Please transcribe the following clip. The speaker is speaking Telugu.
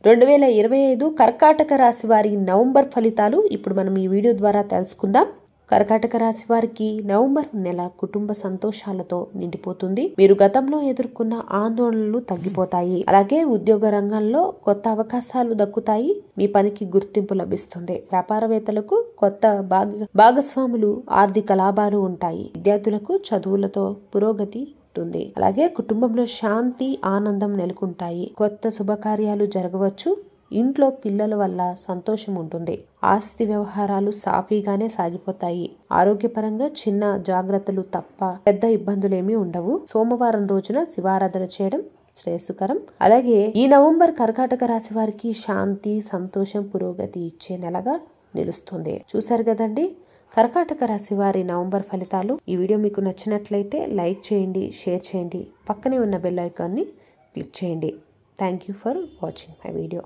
2025 కర్కాటక రాశి వారి నవంబర్ ఫలితాలు ఇప్పుడు మనం ఈ వీడియో ద్వారా తెలుసుకుందాం. కర్కాటక రాశి వారికి నవంబర్ నెల కుటుంబ సంతోషాలతో నిండిపోతుంది. మీరు గతంలో ఎదుర్కొన్న ఆందోళనలు తగ్గిపోతాయి. అలాగే ఉద్యోగ రంగంలో కొత్త అవకాశాలు దక్కుతాయి. మీ పనికి గుర్తింపు లభిస్తుంది. వ్యాపారవేత్తలకు కొత్త భాగస్వాములు, ఆర్థిక లాభాలు ఉంటాయి. విద్యార్థులకు చదువులతో పురోగతి ఉంటుంది. అలాగే కుటుంబంలో శాంతి, ఆనందం నెలకొంటాయి. కొత్త శుభకార్యాలు జరగవచ్చు. ఇంట్లో పిల్లల వల్ల సంతోషం ఉంటుంది. ఆస్తి వ్యవహారాలు సాఫీగానే సాగిపోతాయి. ఆరోగ్యపరంగా చిన్న జాగ్రత్తలు తప్ప పెద్ద ఇబ్బందులేమీ ఉండవు. సోమవారం రోజున శివారాధన చేయడం శ్రేయస్కరం. అలాగే ఈ నవంబర్ కర్కాటక రాశి వారికి శాంతి, సంతోషం, పురోగతి ఇచ్చే నెలగా నిలుస్తుంది. చూశారు కదండి కర్కాటక రాశి వారి నవంబర్ ఫలితాలు. ఈ వీడియో మీకు నచ్చినట్లయితే లైక్ చేయండి, షేర్ చేయండి, పక్కనే ఉన్న బెల్ ఐకాన్ని క్లిక్ చేయండి. Thank you for watching my video.